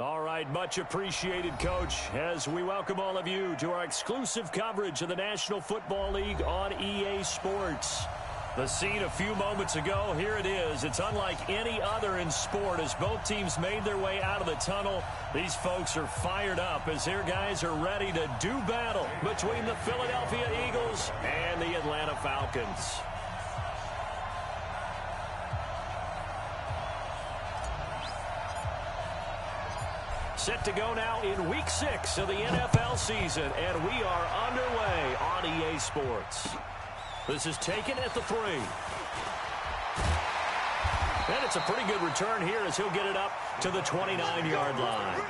All right, much appreciated, Coach, as we welcome all of you to our exclusive coverage of the National Football League on EA Sports. The scene a few moments ago, here it is. It's unlike any other in sport as both teams made their way out of the tunnel. These folks are fired up as their guys are ready to do battle between the Philadelphia Eagles and the Atlanta Falcons. Set to go now in Week 6 of the NFL season, and we are underway on EA Sports. This is taken at the 3. And it's a pretty good return here as he'll get it up to the 29-yard line.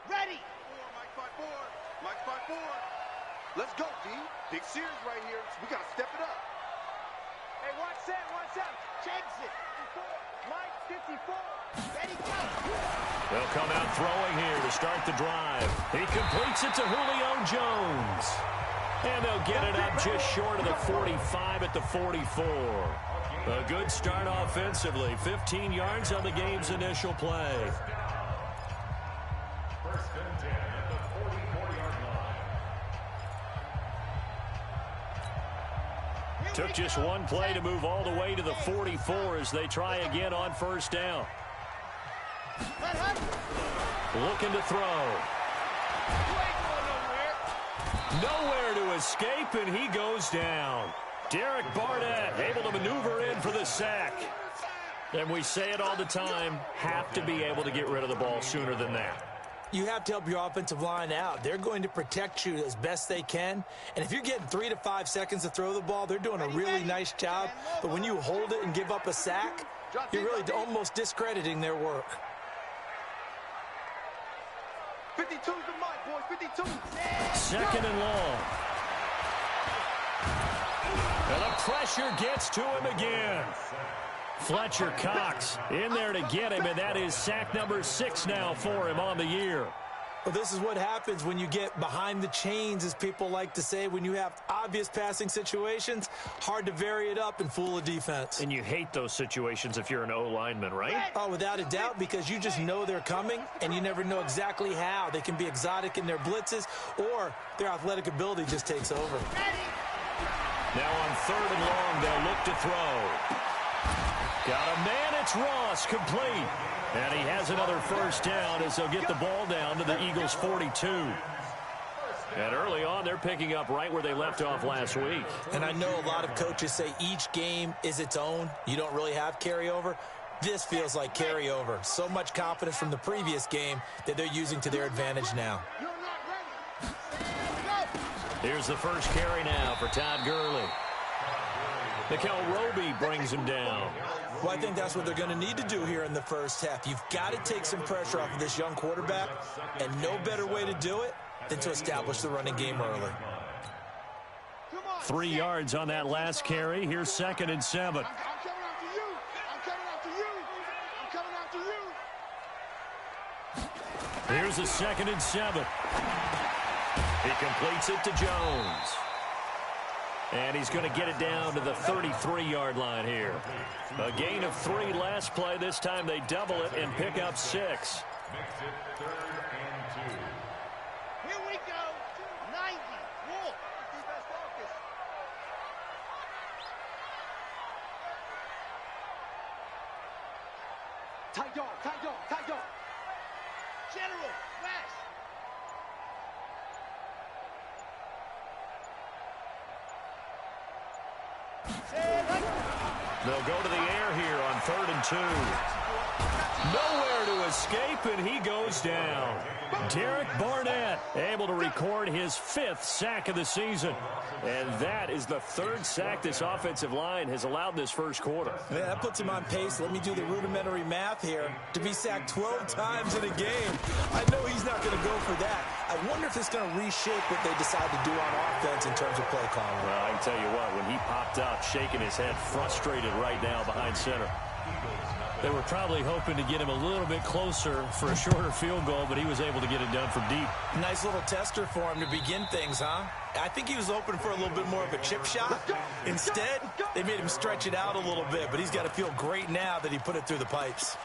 Ready! Mike's by four. Let's go, D. Big series right here. We got to step it up. Hey, watch out. Checks it. 54. Mike, 54. Ready, go. They'll come out throwing here to start the drive. He completes it to Julio Jones. And they'll get it up just short of the 45 at the 44. A good start offensively. 15 yards on the game's initial play. Took just one play to move all the way to the 44 as they try again on first down. Looking to throw. Nowhere to escape, and he goes down. Derek Barnett able to maneuver in for the sack. And we say it all the time, have to be able to get rid of the ball sooner than that. You have to help your offensive line out. They're going to protect you as best they can. And if you're getting 3 to 5 seconds to throw the ball, they're doing a really nice job. But when you hold it and give up a sack, you're really almost discrediting their work. 52's the mic, boys. 52. Second and long. And the pressure gets to him again. Fletcher Cox in there to get him, and that is sack number 6 now for him on the year. Well, this is what happens when you get behind the chains, as people like to say. When you have obvious passing situations, hard to vary it up and fool a defense. And you hate those situations if you're an O-lineman, right? Oh, without a doubt, because you just know they're coming, and you never know exactly how. They can be exotic in their blitzes, or their athletic ability just takes over. Now on 3rd and long, they'll look to throw. Got a man, it's Ross, complete. And he has another first down as they'll get the ball down to the Eagles' 42. And early on, they're picking up right where they left off last week. And I know a lot of coaches say each game is its own. You don't really have carryover. This feels like carryover. So much confidence from the previous game that they're using to their advantage now. Here's the first carry now for Todd Gurley. Nickel Roby brings him down. Well, I think that's what they're going to need to do here in the first half. You've got to take some pressure off of this young quarterback, and no better way to do it than to establish the running game early. 3 yards on that last carry. Here's 2nd and 7. I'm coming after you. Here's a 2nd and 7. He completes it to Jones. And he's going to get it down to the 33-yard line here. A gain of 3 last play. This time they double it and pick up 6. Here we go. 90. Wolf. Defense focus. Tight dog. General, West. They'll go to the air here on 3rd and 2. Nowhere to escape, and he goes down. Derek Barnett able to record his 5th sack of the season. And that is the 3rd sack this offensive line has allowed this first quarter. Yeah, that puts him on pace. Let me do the rudimentary math here. To be sacked 12 times in a game, I know he's not going to go for that. I wonder if it's going to reshape what they decide to do on offense in terms of play calling. Well, I can tell you what, when he popped up, shaking his head, frustrated right now behind center. They were probably hoping to get him a little bit closer for a shorter field goal, but he was able to get it done from deep. Nice little tester for him to begin things, huh? I think he was open for a little bit more of a chip shot. Instead, they made him stretch it out a little bit, but he's got to feel great now that he put it through the pipes.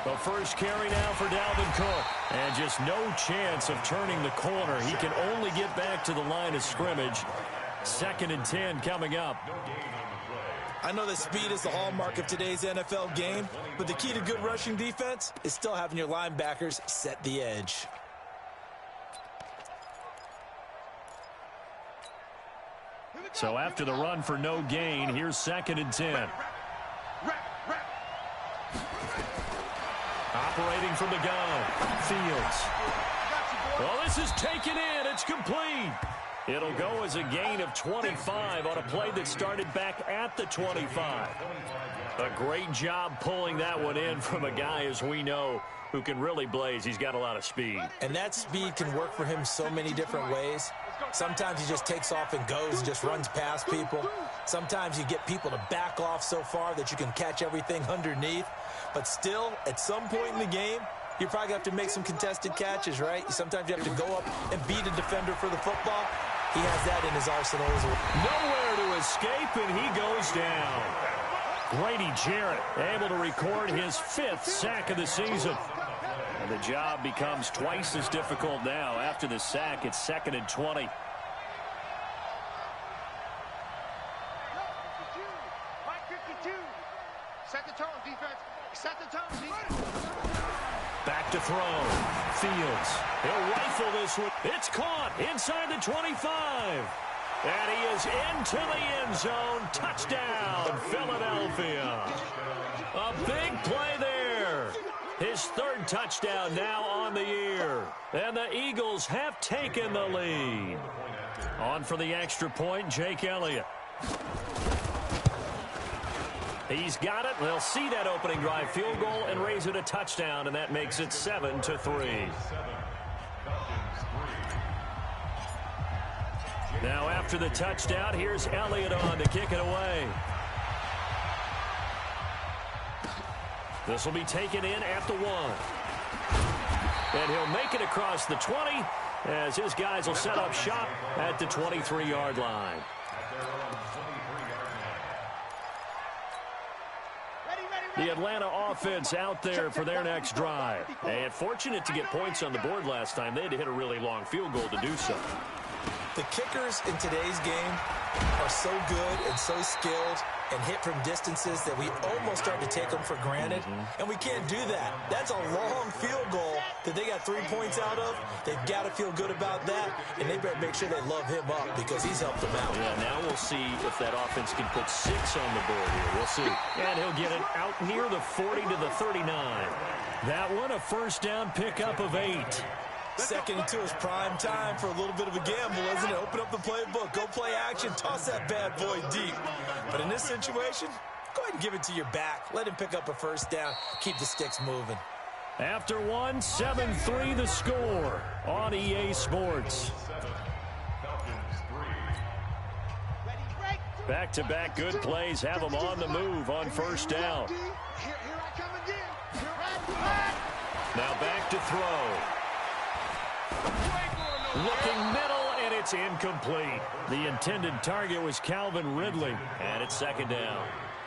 The first carry now for Dalvin Cook. And just no chance of turning the corner. He can only get back to the line of scrimmage. 2nd and 10 coming up. I know that speed is the hallmark of today's NFL game, but the key to good rushing defense is still having your linebackers set the edge. So after the run for no gain, here's 2nd and 10. Operating from the gun, Fields. Well, this is taken in. It's complete. It'll go as a gain of 25 on a play that started back at the 25. A great job pulling that one in from a guy, as we know, who can really blaze. He's got a lot of speed. And that speed can work for him so many different ways. Sometimes he just takes off and goes, just runs past people. Sometimes you get people to back off so far that you can catch everything underneath. But still, at some point in the game, you're probably going to have to make some contested catches, right? Sometimes you have to go up and beat a defender for the football. He has that in his arsenal as well. Nowhere to escape, and he goes down. Grady Jarrett able to record his 5th sack of the season. And the job becomes twice as difficult now. After the sack, it's 2nd and 20. Set the tone, defense. Set the tone, defense. Back to throw. Fields. He'll rifle this one. It's caught inside the 25. And he is into the end zone. Touchdown, Philadelphia. A big play there. His 3rd touchdown now on the year. And the Eagles have taken the lead. On for the extra point, Jake Elliott. He's got it. They'll see that opening drive field goal and raise it a touchdown, and that makes it 7-3. Now after the touchdown, here's Elliott on to kick it away. This will be taken in at the 1. And he'll make it across the 20 as his guys will set up shop at the 23-yard line. The Atlanta offense out there for their next drive. And fortunate to get points on the board last time. They had to hit a really long field goal to do so. The kickers in today's game are so good and so skilled and hit from distances that we almost start to take them for granted. And we can't do that. That's a long field goal that they got 3 points out of. They've got to feel good about that, and they better make sure they love him up because he's helped them out. Yeah, now we'll see if that offense can put 6 on the board here. We'll see. And he'll get it out near the 40 to the 39. That one a first down pickup of 8. 2nd and 2 is prime time for a little bit of a gamble, isn't it? Open up the playbook, go play action, toss that bad boy deep. But in this situation, go ahead and give it to your back. Let him pick up a first down, keep the sticks moving. After one, 7-3 the score on EA Sports. Back-to-back good plays have them on the move on first down. Now back to throw. Looking middle, and it's incomplete. The intended target was Calvin Ridley, and it's 2nd down.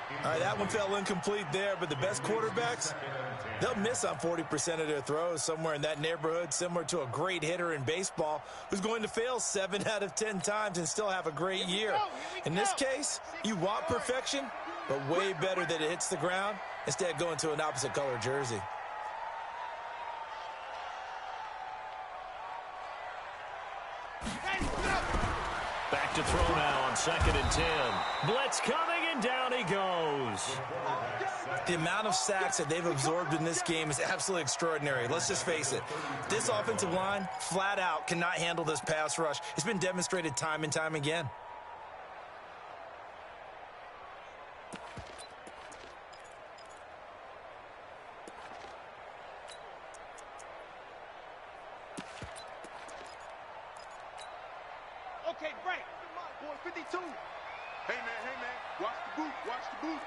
All right, that one fell incomplete there, but the best quarterbacks, they'll miss on 40% of their throws, somewhere in that neighborhood, similar to a great hitter in baseball who's going to fail 7 out of 10 times and still have a great year. In this case, you want perfection, but way better that it hits the ground instead of going to an opposite color jersey. Back to throw now on 2nd and 10. Blitz coming, and down he goes. The amount of sacks that they've absorbed in this game is absolutely extraordinary. Let's just face it. This offensive line, flat out, cannot handle this pass rush. It's been demonstrated time and time again. Okay, break. Boy, 52. Hey, man, watch the boot, watch the boot.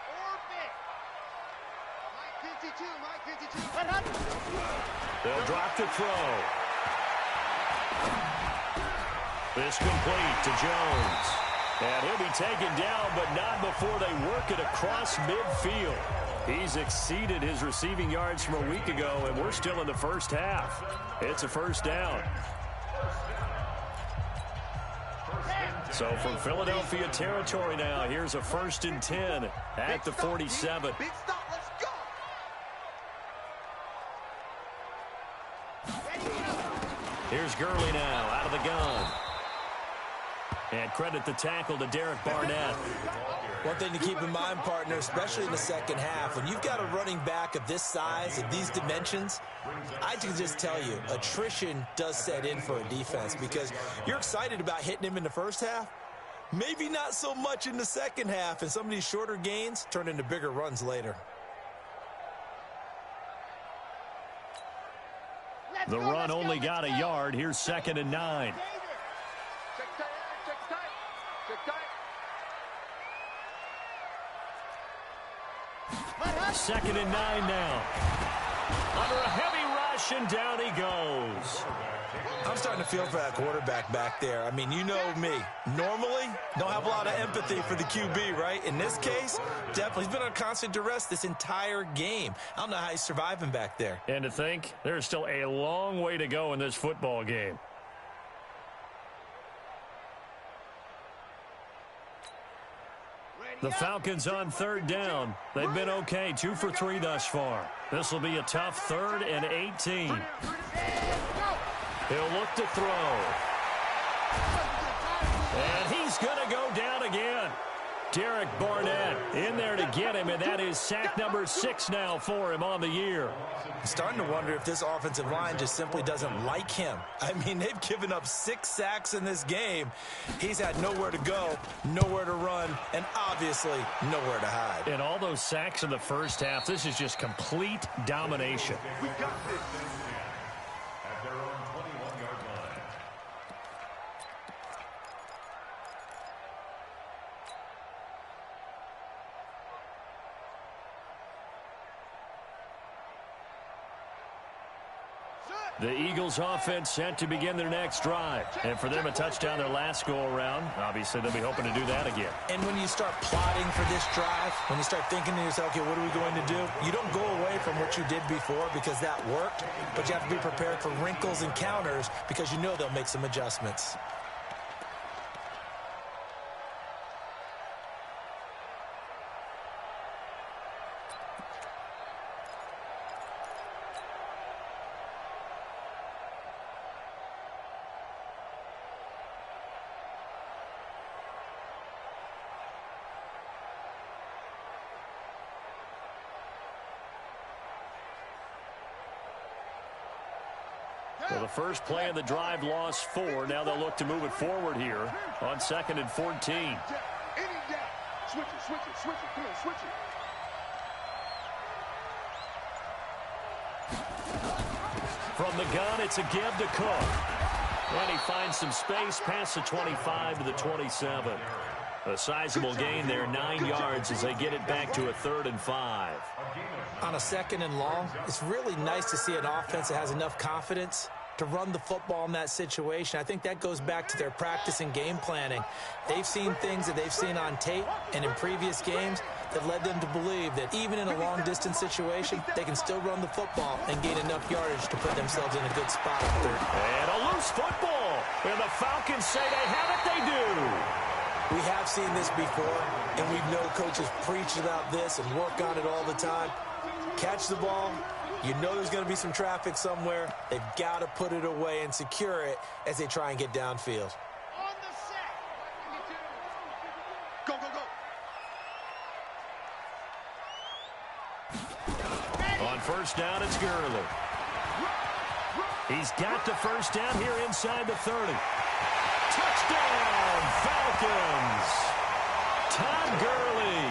Orbit. Mike 52, Mike 52. What happened? They'll drop the throw. This complete to Jones. And he'll be taken down, but not before they work it across midfield. He's exceeded his receiving yards from a week ago, and we're still in the first half. It's a first down. So from Philadelphia territory now, here's a 1st and 10 at the 47. Big stop, let's go. Here's Gurley now out of the gun. And credit the tackle to Derek Barnett. One thing to keep in mind, partner, especially in the second half, when you've got a running back of this size and these dimensions, I can just tell you, attrition does set in for a defense because you're excited about hitting him in the first half, maybe not so much in the second half, and some of these shorter gains turn into bigger runs later. The run only got a yard. Here's 2nd and 9. Second and 9 now. Under a heavy rush, and down he goes. I'm starting to feel for that quarterback back there. I mean, you know me. Normally, don't have a lot of empathy for the QB, right? In this case, definitely. He's been on constant duress this entire game. I don't know how he's surviving back there. And to think, there's still a long way to go in this football game. The Falcons on 3rd down. They've been okay, 2 for 3 thus far. This will be a tough 3rd and 18. He'll look to throw. And he's going to go down again. Derek Barnett in there to get him, and that is sack number 6 now for him on the year. I'm starting to wonder if this offensive line just simply doesn't like him. I mean, they've given up 6 sacks in this game. He's had nowhere to go, nowhere to run, and obviously nowhere to hide. And all those sacks in the first half, this is just complete domination. We got this. At their own 21-yard line. The Eagles offense set to begin their next drive. And for them, a touchdown their last go-around. Obviously, they'll be hoping to do that again. And when you start plotting for this drive, when you start thinking to yourself, okay, what are we going to do? You don't go away from what you did before because that worked, but you have to be prepared for wrinkles and counters because you know they'll make some adjustments. Well, the first play of the drive lost 4. Now they'll look to move it forward here on 2nd and 14. Any gap. Switch it, switch it, switch it. Come on, switch it. From the gun, it's a give to Cook. And he finds some space past the 25 to the 27. A sizable gain there, 9 yards as they get it back to a 3rd and 5. On a 2nd and long, it's really nice to see an offense that has enough confidence to run the football in that situation. I think that goes back to their practice and game planning. They've seen things that they've seen on tape and in previous games that led them to believe that even in a long-distance situation, they can still run the football and gain enough yardage to put themselves in a good spot on third. And a loose football. And the Falcons say they have it. They do. We have seen this before, and we know coaches preach about this and work on it all the time. Catch the ball. You know there's going to be some traffic somewhere. They've got to put it away and secure it as they try and get downfield. On the set. Go, go, go. On first down, it's Gurley. He's got the first down here inside the 30. Touchdown, Falcons! Todd Gurley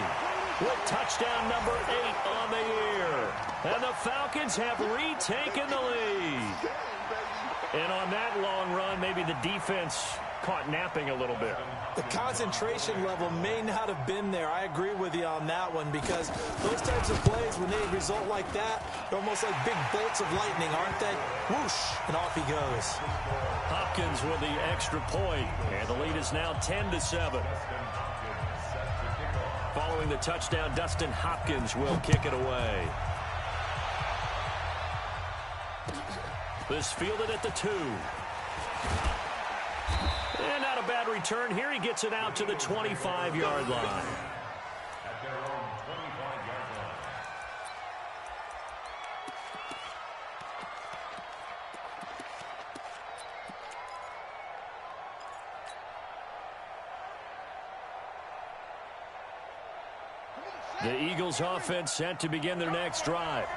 with touchdown number 8 on the year. And the Falcons have retaken the lead. And on that long run, maybe the defense caught napping a little bit. The concentration level may not have been there. I agree with you on that one, because those types of plays, when they result like that, they're almost like big bolts of lightning, aren't they? Whoosh, and off he goes. Hopkins with the extra point, and the lead is now 10-7. Following the touchdown, Dustin Hopkins will kick it away. This fielded at the 2. And not a bad return here. He gets it out to the 25-yard line. At their own 25-yard line. The Eagles offense set to begin their next drive.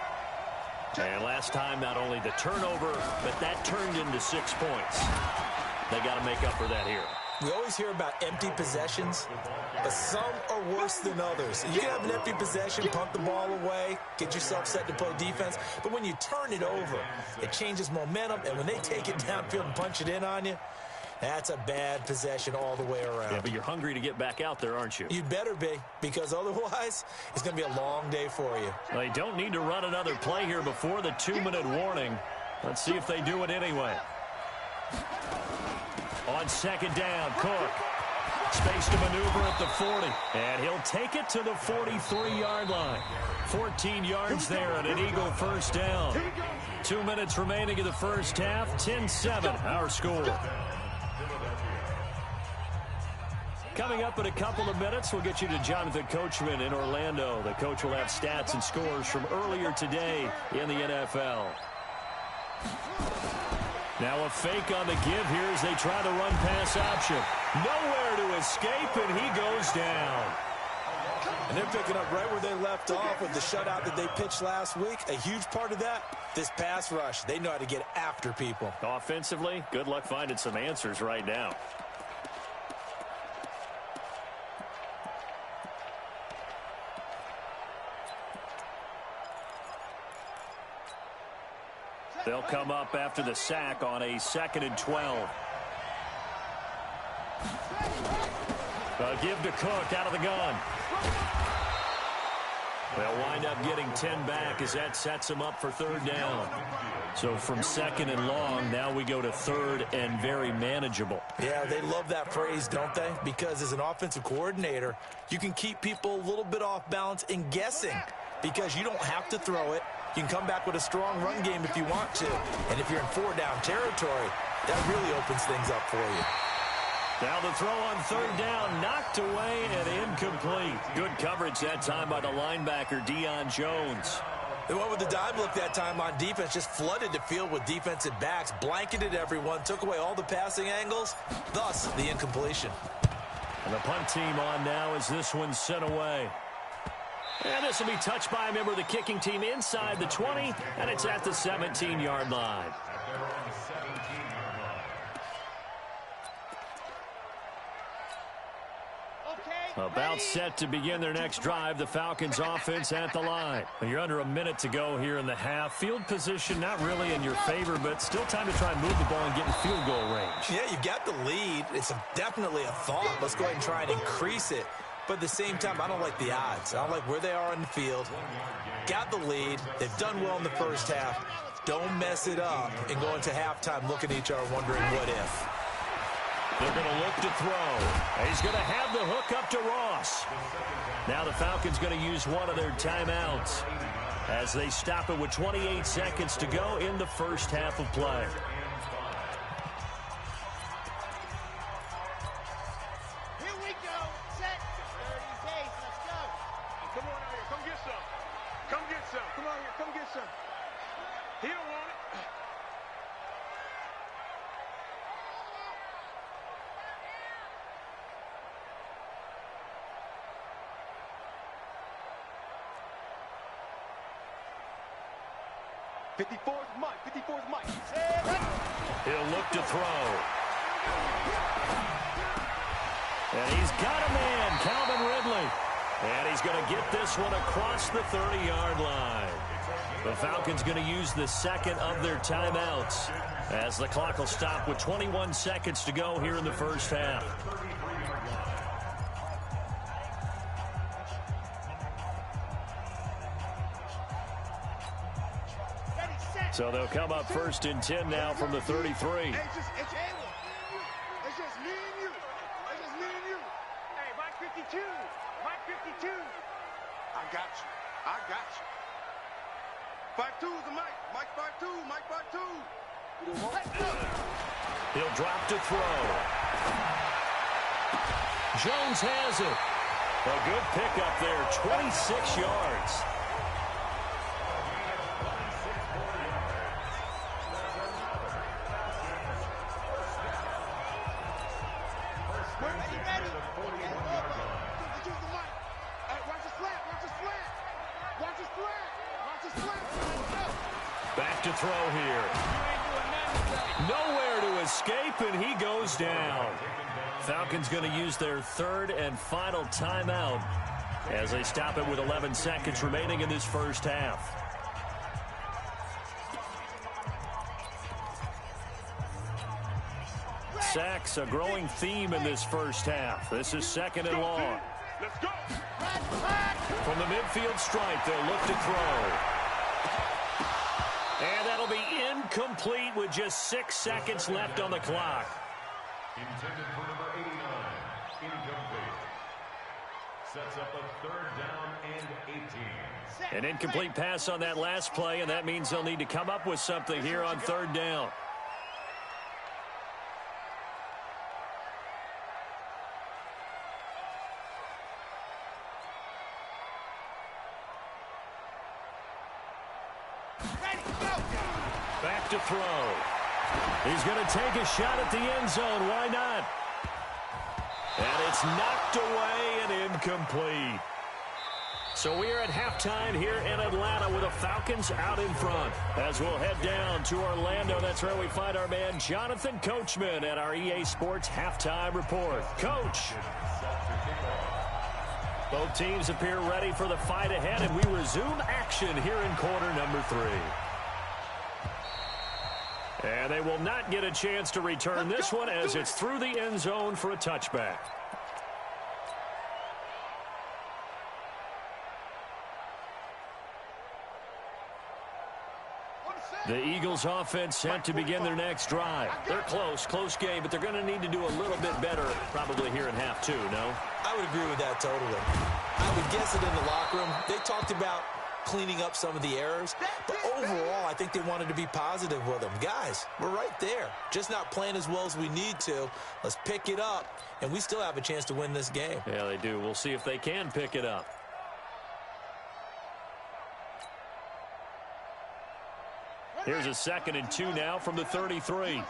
And last time, not only the turnover, but that turned into 6 points. They got to make up for that here. We always hear about empty possessions, but some are worse than others. You can have an empty possession, punt the ball away, get yourself set to play defense, but when you turn it over, it changes momentum, and when they take it downfield and punch it in on you, that's a bad possession all the way around. Yeah, but you're hungry to get back out there, aren't you? You'd better be, because otherwise, it's going to be a long day for you. They don't need to run another play here before the 2-minute warning. Let's see if they do it anyway. On second down, Cook. Space to maneuver at the 40. And he'll take it to the 43-yard line. 14 yards there and an Eagle first down. 2 minutes remaining in the first half. 10-7, our score. Coming up in a couple of minutes, we'll get you to Jonathan Coachman in Orlando. The coach will have stats and scores from earlier today in the NFL. Now a fake on the give here as they try the run-pass option. Nowhere to escape, and he goes down. And they're picking up right where they left off with the shutout that they pitched last week. A huge part of that, this pass rush. They know how to get after people. Offensively, good luck finding some answers right now. They'll come up after the sack on a 2nd and 12. A give to Cook out of the gun. They'll wind up getting 10 back as that sets them up for 3rd down. So from 2nd and long, now we go to 3rd and very manageable. Yeah, they love that phrase, don't they? Because as an offensive coordinator, you can keep people a little bit off balance and guessing, because you don't have to throw it. You can come back with a strong run game if you want to. And if you're in 4-down territory, that really opens things up for you. Now the throw on 3rd down, knocked away and incomplete. Good coverage that time by the linebacker, Deion Jones. They went with the dime look that time on defense, just flooded the field with defensive backs, blanketed everyone, took away all the passing angles, thus the incompletion. And the punt team on now as this one's sent away. And this will be touched by a member of the kicking team inside the 20, and it's at the 17-yard line. About set to begin their next drive, the Falcons offense at the line. You're under a minute to go here in the half. Field position not really in your favor, but still time to try and move the ball and get in field goal range. Yeah, you've got the lead. It's definitely a thought. Let's go ahead and try and increase it. But at the same time, I don't like the odds. I don't like where they are on the field. Got the lead. They've done well in the first half. Don't mess it up and go into halftime looking at each other wondering what if. They're going to look to throw. He's going to have the hook up to Ross. Now the Falcons going to use one of their timeouts as they stop it with 28 seconds to go in the first half of play. Here we go. Set. 30 days. Let's go. Come on out here. Come get some. Come get some. Come on here. Come get some. He don't want it. Mike. 54's Mike. He'll look to throw. And he's got a man, Calvin Ridley. And he's going to get this one across the 30-yard line. The Falcons going to use the second of their timeouts as the clock will stop with 21 seconds to go here in the first half. So they'll come up first and 10 now from the 33. It's just me and you. It's just me and you. It's just me and you. Hey, Mike 52. Mike 52. I got you. I got you. 5'2's the Mike. Mike 5'2. Mike 5'2. He'll drop to throw. Jones has it. A good pickup there, 26 yards. Back to throw here. Nowhere to escape, and he goes down. Falcons going to use their third and final timeout as they stop it with 11 seconds remaining in this first half. Sacks, a growing theme in this first half. This is second and long. Let's go. From the midfield stripe, they'll look to throw. And that'll be incomplete with just 6 seconds left on the clock. Intended for number 89, incomplete. Sets up a third down and 18. An incomplete pass on that last play, and that means they'll need to come up with something here on third down. Back to throw. He's going to take a shot at the end zone. Why not? And it's knocked away and incomplete. So we are at halftime here in Atlanta with the Falcons out in front. As we'll head down to Orlando, that's where we find our man Jonathan Coachman at our EA Sports Halftime Report. Coach. Both teams appear ready for the fight ahead, and we resume action here in quarter number 3. And they will not get a chance to return this one as it's through the end zone for a touchback. The Eagles offense set to begin their next drive. They're close game, but they're going to need to do a little bit better probably here in half 2, no? I would agree with that totally. I would guess it in the locker room. They talked about cleaning up some of the errors, but overall, I think they wanted to be positive with them. Guys, we're right there. Just not playing as well as we need to. Let's pick it up, and we still have a chance to win this game. Yeah, they do. We'll see if they can pick it up. Here's a 2nd and 2 now from the 33.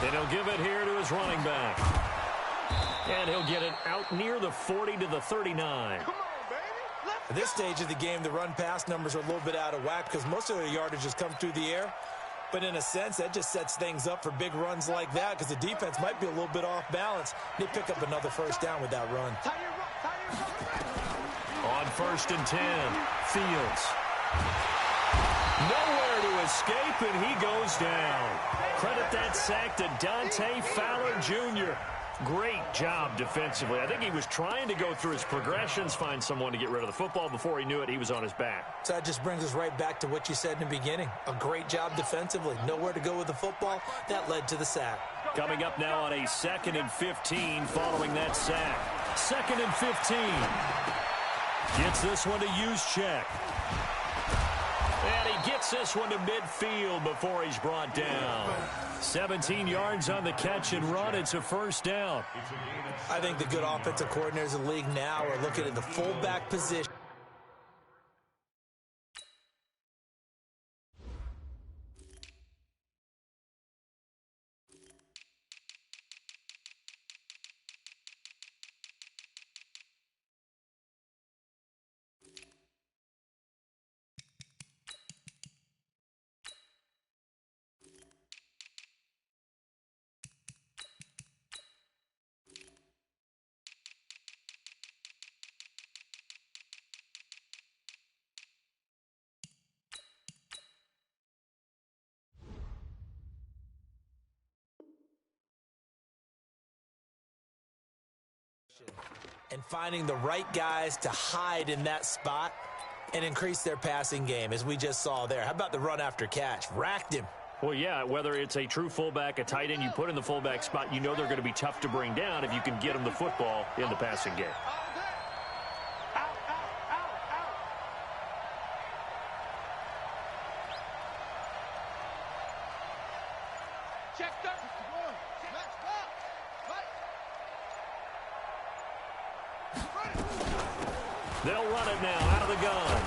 And he'll give it here to his running back. And he'll get it out near the 40 to the 39. At this stage of the game, the run-pass numbers are a little bit out of whack because most of their yardage has come through the air. But in a sense, that just sets things up for big runs like that because the defense might be a little bit off balance. They pick up another first down with that run. On 1st and 10, Fields. Nowhere to escape, and he goes down. Credit that sack to Dante Fowler Jr. Great job defensively. I think he was trying to go through his progressions, find someone to get rid of the football. Before he knew it, he was on his back. So that just brings us right back to what you said in the beginning. A great job defensively. Nowhere to go with the football. That led to the sack. Coming up now on a 2nd and 15 following that sack. 2nd and 15. Gets this one to Juszczyk. And he gets this one to midfield before he's brought down. 17 yards on the catch and run. It's a first down. I think the good offensive coordinators in the league now are looking at the fullback position. And finding the right guys to hide in that spot and increase their passing game, as we just saw there. How about the run after catch? Racked him. Well, yeah, whether it's a true fullback, a tight end, you put in the fullback spot, you know they're going to be tough to bring down if you can get them the football in the passing game. They'll run it now out of the gun.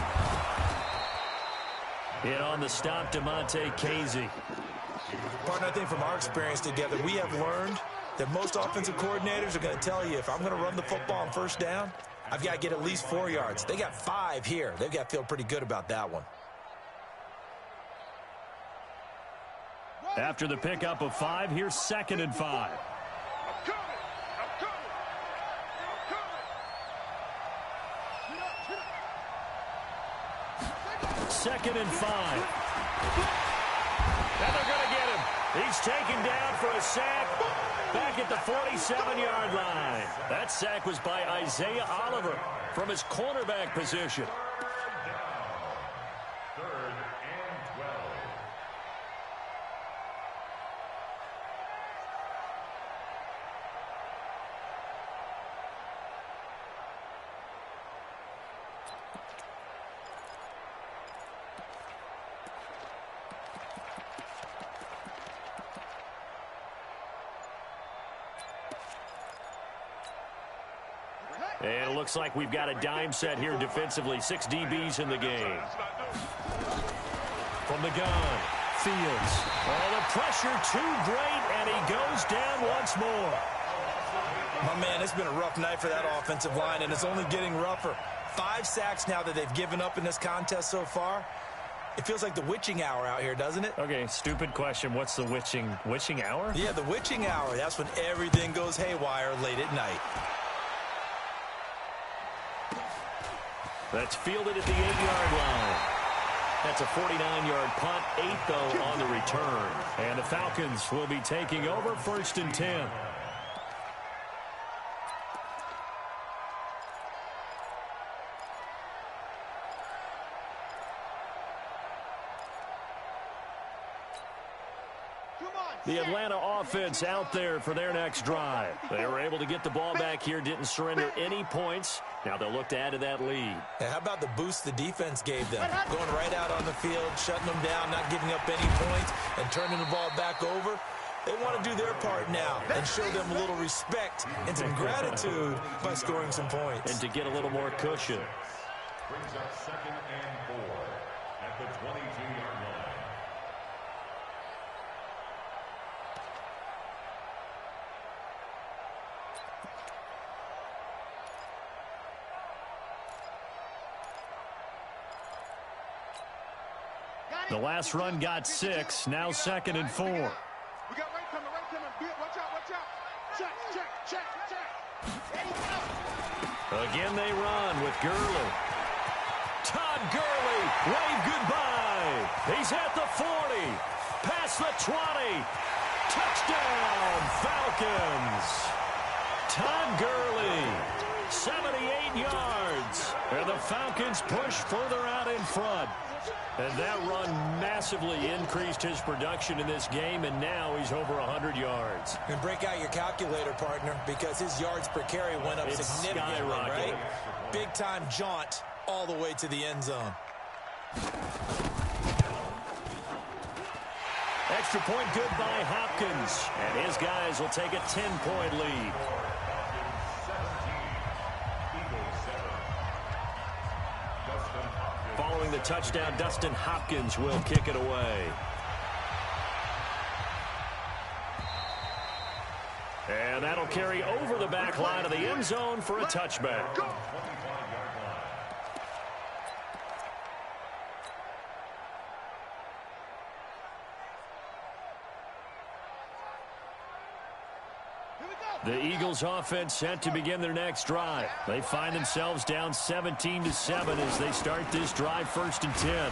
Hit on the stop, DeMonte Casey. Partner, I think from our experience together, we have learned that most offensive coordinators are going to tell you, if I'm going to run the football on first down, I've got to get at least 4 yards. They got 5 here. They've got to feel pretty good about that one. After the pickup of 5, here's 2nd and 5. 2nd and 5. And they're going to get him. He's taken down for a sack back at the 47-yard line. That sack was by Isaiah Oliver from his cornerback position. And it looks like we've got a dime set here defensively. 6 DBs in the game. From the gun, Fields. Oh, the pressure too great, and he goes down once more. My man, it's been a rough night for that offensive line, and it's only getting rougher. 5 sacks now that they've given up in this contest so far. It feels like the witching hour out here, doesn't it? Okay, stupid question. What's the witching hour? Yeah, the witching hour. That's when everything goes haywire late at night. That's fielded at the 8-yard line. That's a 49-yard punt, 8 though on the return. And the Falcons will be taking over 1st and 10. The Atlanta offense out there for their next drive. They were able to get the ball back here, didn't surrender any points. Now they'll look to add to that lead. And how about the boost the defense gave them? Going right out on the field, shutting them down, not giving up any points, and turning the ball back over. They want to do their part now and show them a little respect and some gratitude by scoring some points. And to get a little more cushion. Brings up 2nd and 4 at the 22-yard line. The last run got 6. Now 2nd and 4. We got right coming. Watch out. Check. Again they run with Gurley. Todd Gurley, wave goodbye. He's at the 40. Past the 20. Touchdown, Falcons. Todd Gurley, 78 yards. And the Falcons push further out in front. And that run massively increased his production in this game, and now he's over 100 yards. And break out your calculator, partner, because his yards per carry went up significantly, right? Big-time jaunt all the way to the end zone. Extra point good by Hopkins, and his guys will take a 10-point lead. Following the touchdown, Dustin Hopkins will kick it away. And that'll carry over the back line of the end zone for a touchback. The Eagles offense set to begin their next drive. They find themselves down 17-7 as they start this drive 1st and 10.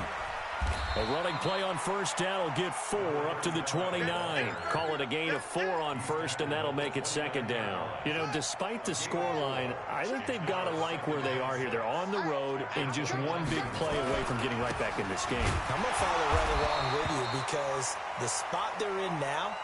A running play on first down will get 4 up to the 29. Call it a gain of 4 on first, and that'll make it 2nd down. You know, despite the scoreline, I think they've got to like where they are here. They're on the road and just one big play away from getting right back in this game. I'm going to follow right along with you because the spot they're in now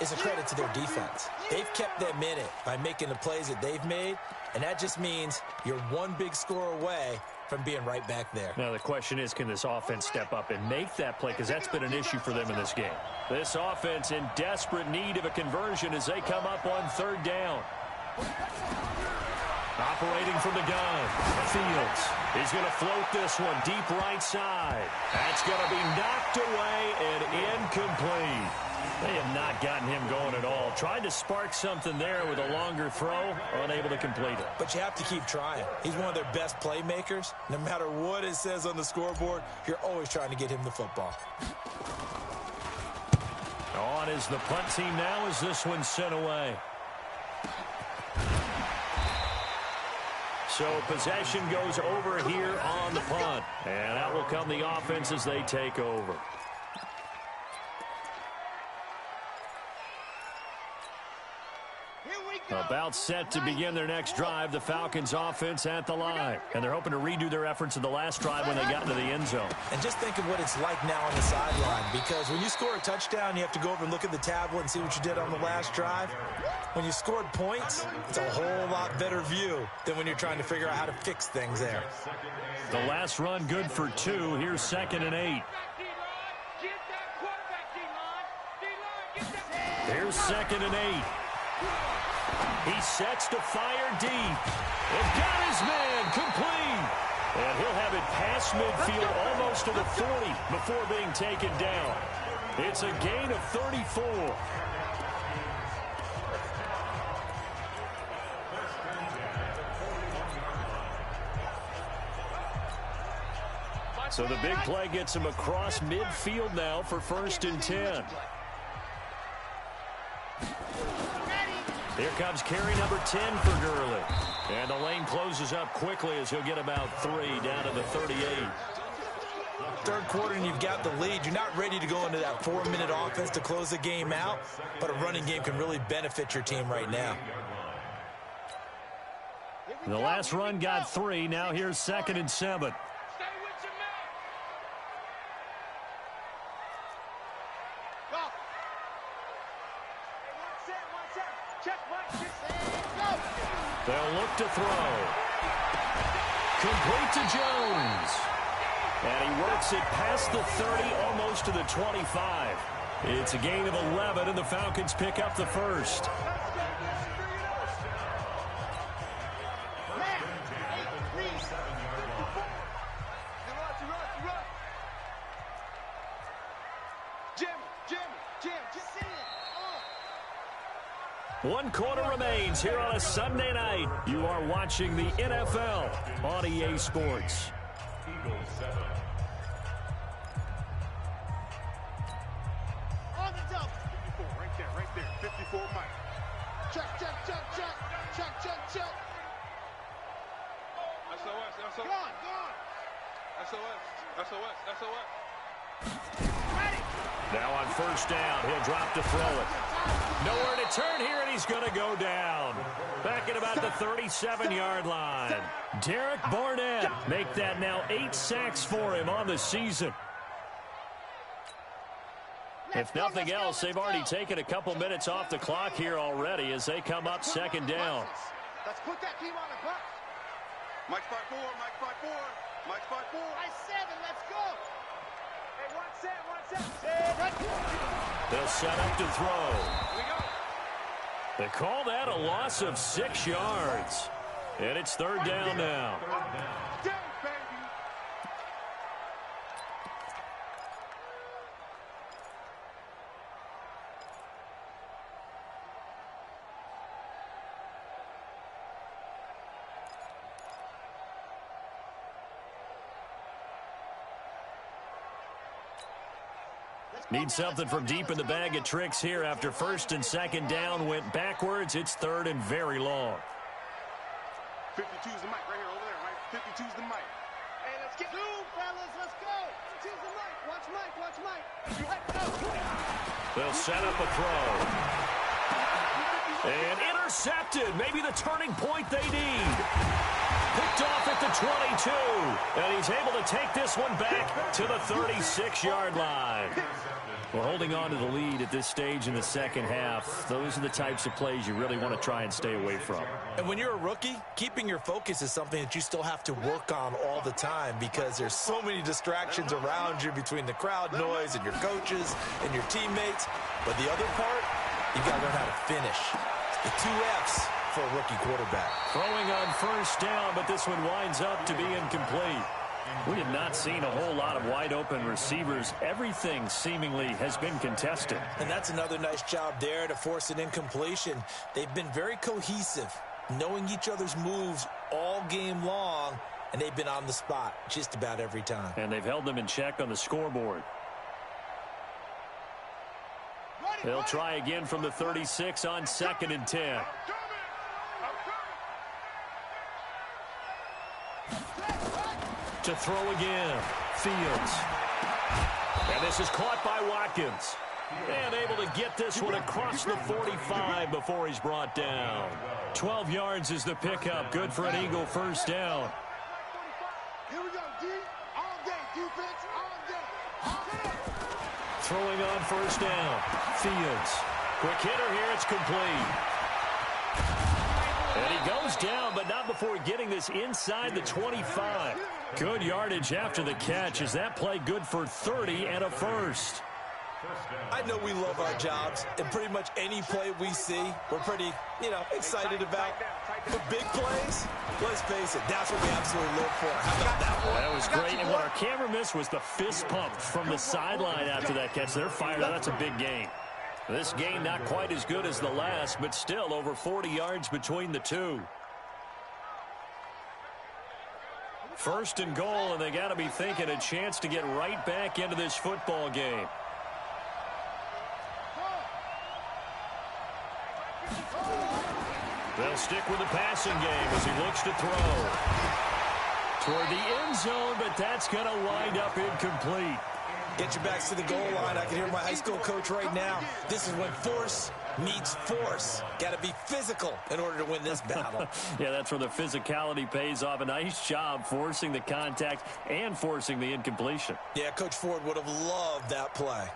is a credit to their defense. They've kept them in it by making the plays that they've made, and that just means you're one big score away from being right back there. Now the question is, can this offense step up and make that play, because that's been an issue for them in this game. This offense in desperate need of a conversion as they come up on 3rd down. Operating from the gun, Fields. He's going to float this one deep right side. That's going to be knocked away and incomplete. They have not gotten him going at all. Tried to spark something there with a longer throw, unable to complete it. But you have to keep trying. He's one of their best playmakers. No matter what it says on the scoreboard, you're always trying to get him the football. On is the punt team now as this one's sent away. So possession goes over here on the punt. And out will come the offense as they take over. About set to begin their next drive, the Falcons offense at the line. And they're hoping to redo their efforts in the last drive when they got into the end zone. And just think of what it's like now on the sideline, because when you score a touchdown, you have to go over and look at the tablet and see what you did on the last drive. When you scored points, it's a whole lot better view than when you're trying to figure out how to fix things there. The last run good for 2. Here's 2nd and 8. Here's 2nd and 8. He sets to fire deep. And got his man complete. And he'll have it past midfield almost to the 40 before being taken down. It's a gain of 34. So the big play gets him across midfield now for 1st and 10. Here comes carry number 10 for Gurley. And the lane closes up quickly as he'll get about 3 down to the 38. 3rd quarter and you've got the lead. You're not ready to go into that 4-minute offense to close the game out, but a running game can really benefit your team right now. The last run got 3. Now here's 2nd and 7. They'll look to throw. Complete to Jones. And he works it past the 30, almost to the 25. It's a gain of 11, and the Falcons pick up the first. One quarter remains here on a Sunday night. You are watching the NFL on EA Sports. On the double. 54, right there. 54, Mike. Check. SOS. Go on. SOS. Ready. Now on first down, he'll drop to throw it. Nowhere to turn here, and he's going to go down. back at about the 37-yard line. Derek Barnett make that now 8 sacks for him on the season. If nothing else, they've already taken a couple minutes off the clock here already as they come up second down. Let's put that team on the bus. Mike spot 4, Mike spot 4, Mike spot 4. High 7, let's go. Hey, one set. They'll set up to throw. Here we go. They call that a loss of 6 yards. And it's third down now. Down, baby. Need something from deep in the bag of tricks here after first and second down went backwards. It's third and very long. 52's the mic right here over there, right? 52's the mic. Hey, let's get two, fellas. Let's go. 52's the mic. Watch Mike. Watch Mike. Let's go. They'll set up a throw. And intercepted. Maybe the turning point they need. Picked off at the 22. And he's able to take this one back to the 36-yard line. We're holding on to the lead at this stage in the second half. Those are the types of plays you really want to try and stay away from. And when you're a rookie, keeping your focus is something that you still have to work on all the time because there's so many distractions around you between the crowd noise and your coaches and your teammates. But the other part, you've got to learn how to finish. The 2 F's for a rookie quarterback. Throwing on first down, but this one winds up to be incomplete. We have not seen a whole lot of wide-open receivers. Everything seemingly has been contested. And that's another nice job there to force an incompletion. They've been very cohesive, knowing each other's moves all game long, and they've been on the spot just about every time. And they've held them in check on the scoreboard. They'll try again from the 36 on 2nd and 10. To throw again, Fields. And this is caught by Watkins. And able to get this one across the 45 before he's brought down. 12 yards is the pickup. Good for an Eagle first down. Here we go, D. All day, defense, all day. All day. Throwing on first down, Fields. Quick hitter here, it's complete. And he goes down, but not before getting this inside the 25. Good yardage after the catch. Is that play good for 30 and a first? I know we love our jobs, and pretty much any play we see, we're pretty, excited about. But big plays, let's face it, that's what we absolutely live for. How about that one? That was great, and what our camera missed was the fist pump from the sideline after that catch. They're fired up. That's a big gain. This game not quite as good as the last, but still over 40 yards between the two. First and goal, and they got to be thinking a chance to get right back into this football game. They'll stick with the passing game as he looks to throw. Toward the end zone, but that's going to wind up incomplete. Get your backs to the goal line. I can hear my high school coach right now. This is when force meets force. Got to be physical in order to win this battle. Yeah, that's where the physicality pays off. A nice job forcing the contact and forcing the incompletion. Yeah, Coach Ford would have loved that play.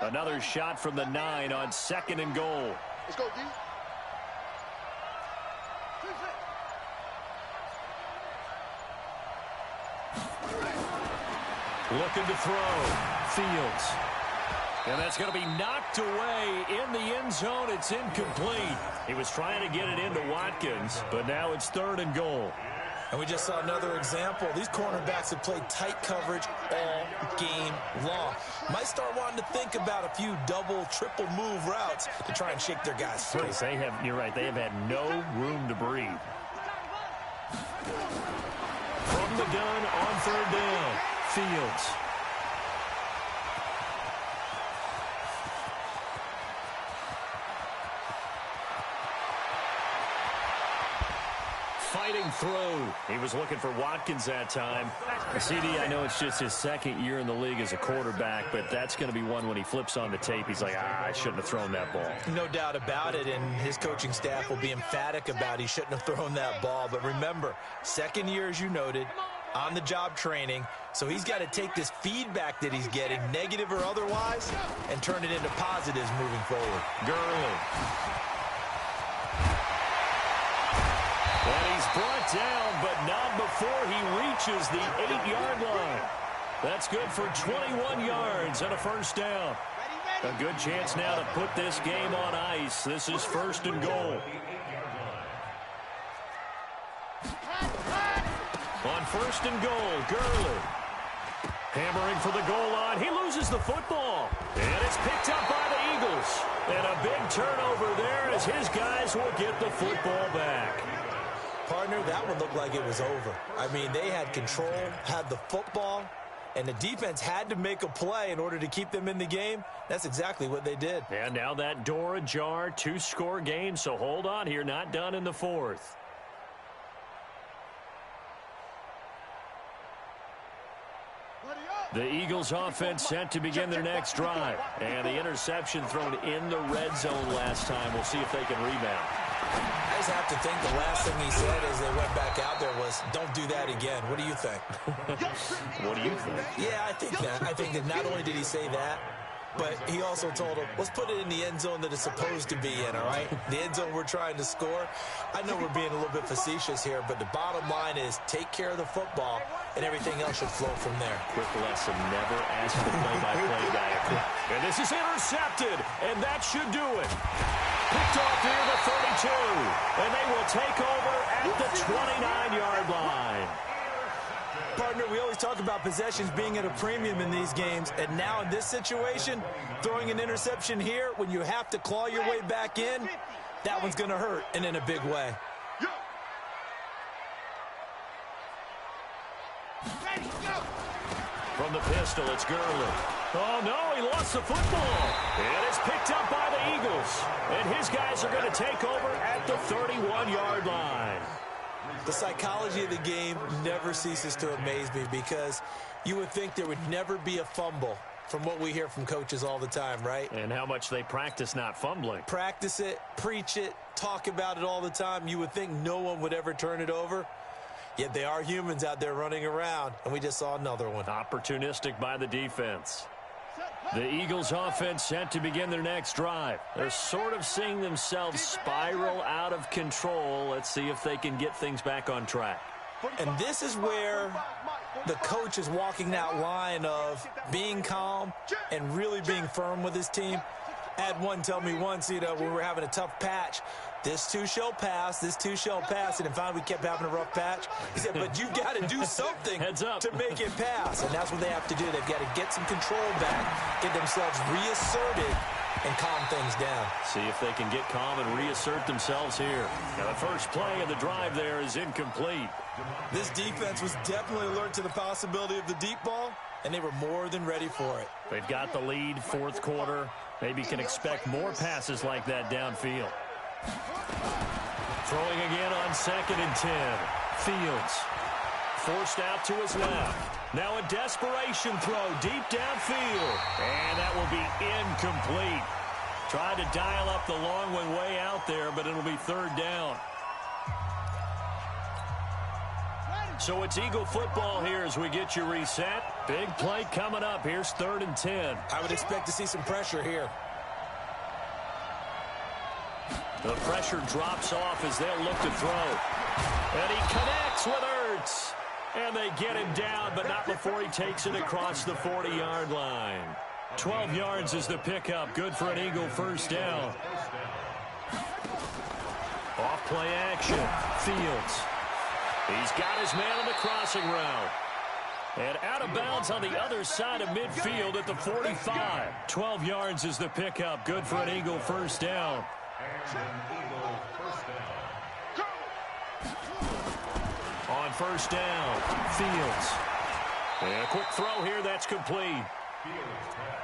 Another shot from the 9 on 2nd and goal. Let's go, D. Looking to throw. Fields. And that's going to be knocked away in the end zone. It's incomplete. He was trying to get it into Watkins, but now it's 3rd and goal. And we just saw another example. These cornerbacks have played tight coverage all game long. Might start wanting to think about a few double, triple move routes to try and shake their guys free. You're right, they have had no room to breathe. From the gun on 3rd down, Fields. Fighting through. He was looking for Watkins that time. CD, I know it's just his second year in the league as a quarterback, but that's going to be one when he flips on the tape. He's like, I shouldn't have thrown that ball. No doubt about it, and his coaching staff will be emphatic about he shouldn't have thrown that ball. But remember, second year, as you noted, on-the-job training, so he's got to take this feedback that he's getting, negative or otherwise, and turn it into positives moving forward. Gurley. And he's brought down, but not before he reaches the 8-yard line. That's good for 21 yards and a first down. A good chance now to put this game on ice. This is first and goal. On first and goal, Gurley. Hammering for the goal line. He loses the football. And it's picked up by the Eagles. And a big turnover there as his guys will get the football back. Partner, that one looked like it was over. I mean, they had control, had the football, and the defense had to make a play in order to keep them in the game. That's exactly what they did. And now that door ajar, 2-score game, so hold on here, not done in the fourth. The Eagles offense set to begin their next drive. And the interception thrown in the red zone last time. We'll see if they can rebound. I just have to think the last thing he said as they went back out there was, don't do that again. What do you think? What do you think? Yeah, I think that. I think that not only did he say that, but he also told him, let's put it in the end zone that it's supposed to be in, all right? The end zone we're trying to score. I know we're being a little bit facetious here, but the bottom line is take care of the football, and everything else should flow from there. Quick lesson, never ask the play-by-play guy. And this is intercepted, and that should do it. Picked off near the 32, and they will take over at the 29-yard line. Partner, we always talk about possessions being at a premium in these games, and now in this situation, throwing an interception here when you have to claw your way back in, that one's going to hurt, and in a big way. From the pistol, it's Gurley. Oh, no, he lost the football. And it's picked up by the Eagles. And his guys are going to take over at the 31-yard line. The psychology of the game never ceases to amaze me because you would think there would never be a fumble from what we hear from coaches all the time, right? And how much they practice not fumbling. Practice it, preach it, talk about it all the time. You would think no one would ever turn it over. Yet they are humans out there running around, and we just saw another one. Opportunistic by the defense. The Eagles offense set to begin their next drive. They're sort of seeing themselves spiral out of control. Let's see if they can get things back on track. And this is where the coach is walking that line of being calm and really being firm with his team. I had one tell me once, when we were having a tough patch, this too shall pass, this too shall pass, and then finally we kept having a rough patch. He said, but you've got to do something to make it pass, and that's what they have to do. They've got to get some control back, get themselves reasserted, and calm things down. See if they can get calm and reassert themselves here. Now the first play of the drive there is incomplete. This defense was definitely alert to the possibility of the deep ball, and they were more than ready for it. They've got the lead, fourth quarter. Maybe can expect more passes like that downfield. Throwing again on 2nd and 10. Fields forced out to his left. Now a desperation throw deep downfield. And that will be incomplete. Tried to dial up the long one way out there, but it'll be 3rd down. So it's Eagle football here as we get you reset. Big play coming up. Here's 3rd and 10. I would expect to see some pressure here. The pressure drops off as they'll look to throw. And he connects with Ertz. And they get him down, but not before he takes it across the 40-yard line. 12 yards is the pickup. Good for an Eagle first down. Off play action. Fields. He's got his man on the crossing route. And out of bounds on the other side of midfield at the 45. 12 yards is the pickup. Good for an Eagle first down. On first down, Fields. And a quick throw here, that's complete.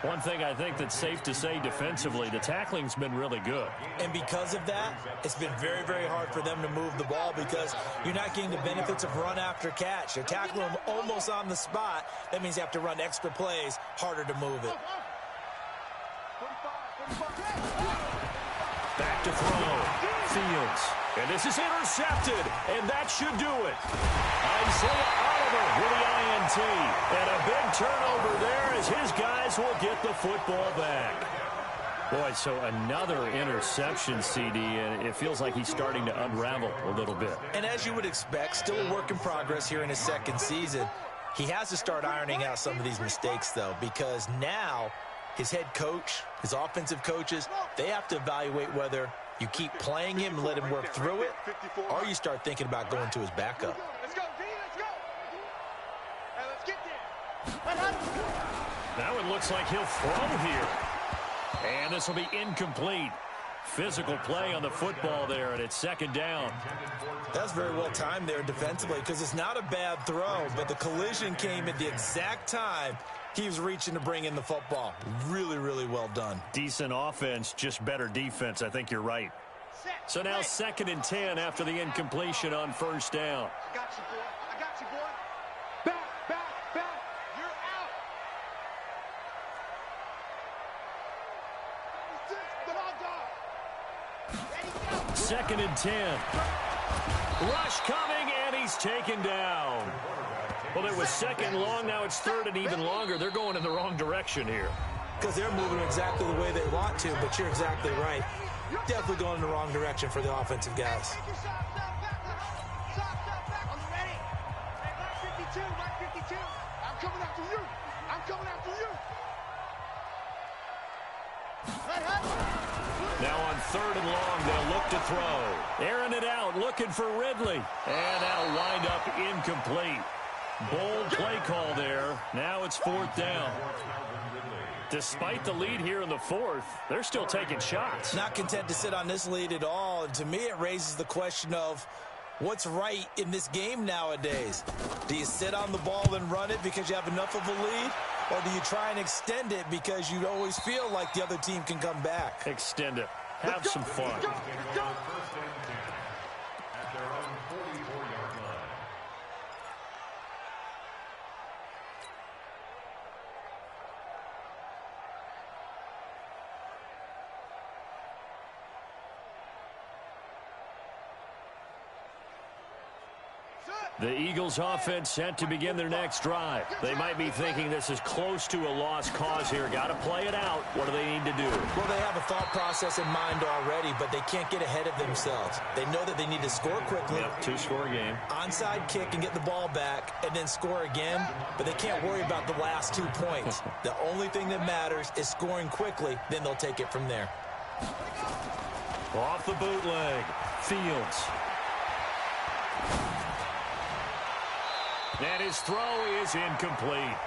One thing I think that's safe to say defensively, the tackling's been really good. And because of that, it's been very, very hard for them to move the ball because you're not getting the benefits of run after catch. You're tackling them almost on the spot. That means you have to run extra plays, harder to move it. Back to throw. Fields. And this is intercepted. And that should do it. Isaiah Oliver with the INT. And a big turnover there as his guys will get the football back. Boy, so another interception, CD, and it feels like he's starting to unravel a little bit. And as you would expect, still a work in progress here in his second season. He has to start ironing out some of these mistakes, though, because now his head coach, his offensive coaches, they have to evaluate whether you keep playing him and let him work through it, or you start thinking about going to his backup. Let's go, D, let's go. Hey, let's get there. Now it looks like he'll throw here. And this will be incomplete. Physical play on the football there, and it's second down. That's very well timed there defensively because it's not a bad throw, but the collision came at the exact time he was reaching to bring in the football. Really, really well done. Decent offense, just better defense. I think you're right. So now 2nd and 10 after the incompletion on first down. I got you, boy. I got you, boy. Back, back, back. You're out. Second and 10. Rush coming, and he's taken down. Well, it was second long. Now it's third and even longer. They're going in the wrong direction here. Because they're moving exactly the way they want to, but you're exactly right. Definitely going in the wrong direction for the offensive guys. I'm ready. Hey, Mark 52. I'm coming after you. I'm coming after you. Now on 3rd and long, they'll look to throw. Airing it out, looking for Ridley. And that'll wind up incomplete. Bold play call there. Now it's 4th down. Despite the lead here in the 4th, they're still taking shots. Not content to sit on this lead at all. And to me, it raises the question of what's right in this game nowadays. Do you sit on the ball and run it because you have enough of a lead? Or do you try and extend it because you always feel like the other team can come back? Extend it. Have some fun. At their own 44-yard line. The Eagles offense set to begin their next drive. They might be thinking this is close to a lost cause here. Got to play it out. What do they need to do? Well, they have a thought process in mind already, but they can't get ahead of themselves. They know that they need to score quickly. Yep, 2-score game. Onside kick and get the ball back and then score again, but they can't worry about the last 2 points. The only thing that matters is scoring quickly, then they'll take it from there. Off the bootleg. Fields. And his throw is incomplete.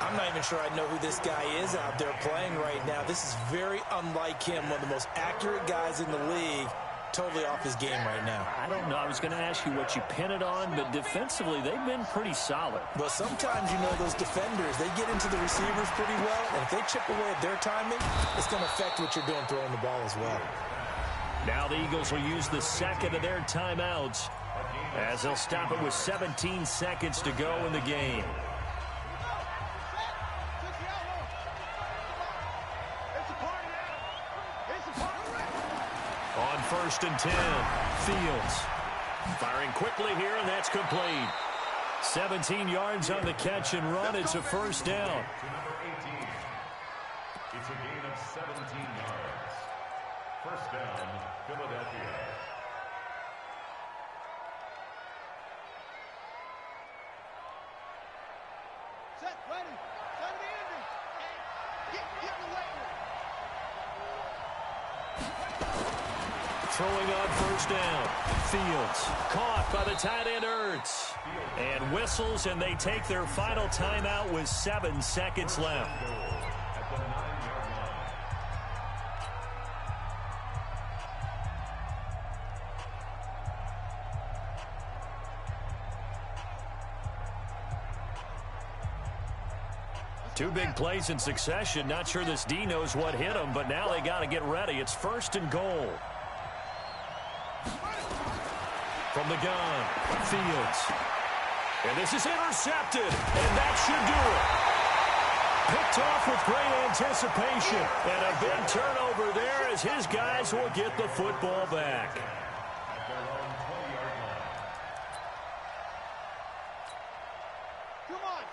I'm not even sure I know who this guy is out there playing right now. This is very unlike him, one of the most accurate guys in the league. Totally off his game right now. I don't know. I was going to ask you what you pin it on, but defensively, they've been pretty solid. Well, sometimes, you know, those defenders, they get into the receivers pretty well, and if they chip away at their timing, it's going to affect what you're doing throwing the ball as well. Now the Eagles will use the second of their timeouts as they'll stop it with 17 seconds to go in the game. On 1st and 10, Fields firing quickly here, and that's complete. 17 yards on the catch and run. It's a first down. To number 18. It's a gain of 17 yards. First down, Philadelphia. Set, ready. Set the ending. Get in the way. Throwing on first down. Fields caught by the tight end Ertz. And whistles, and they take their final timeout with 7 seconds left. At the 9-yard line. Two big plays in succession. Not sure this D knows what hit him, but now they got to get ready. It's 1st and goal. From the gun, Fields. And this is intercepted, and that should do it. Picked off with great anticipation, and a big turnover there as his guys will get the football back.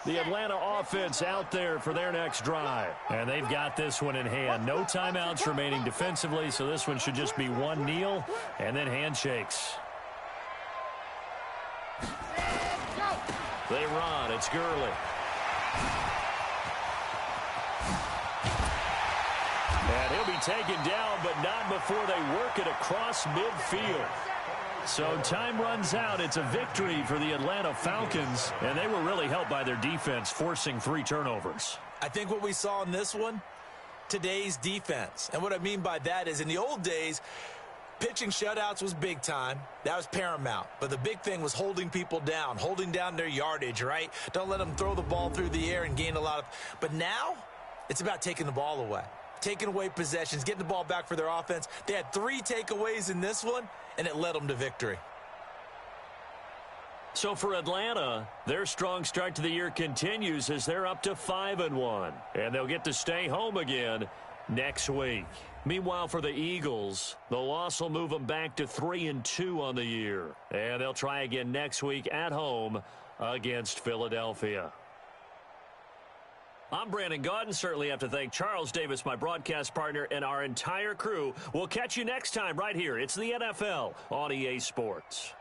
The Atlanta offense out there for their next drive. And they've got this one in hand. No timeouts remaining defensively, so this one should just be one kneel and then handshakes. They run. It's Gurley. And he'll be taken down, but not before they work it across midfield. So time runs out. It's a victory for the Atlanta Falcons, and they were really helped by their defense, forcing 3 turnovers. I think what we saw in this one, today's defense. And what I mean by that is in the old days, pitching shutouts was big time. That was paramount. But the big thing was holding people down, holding down their yardage, right? Don't let them throw the ball through the air and gain a lot of. But now it's about taking the ball away, taking away possessions, getting the ball back for their offense. They had 3 takeaways in this one, and it led them to victory. So for Atlanta, their strong start to the year continues as they're up to 5-1. And they'll get to stay home again next week. Meanwhile, for the Eagles, the loss will move them back to 3-2 on the year. And they'll try again next week at home against Philadelphia. I'm Brandon Gaudin. Certainly have to thank Charles Davis, my broadcast partner, and our entire crew. We'll catch you next time right here. It's the NFL on EA Sports.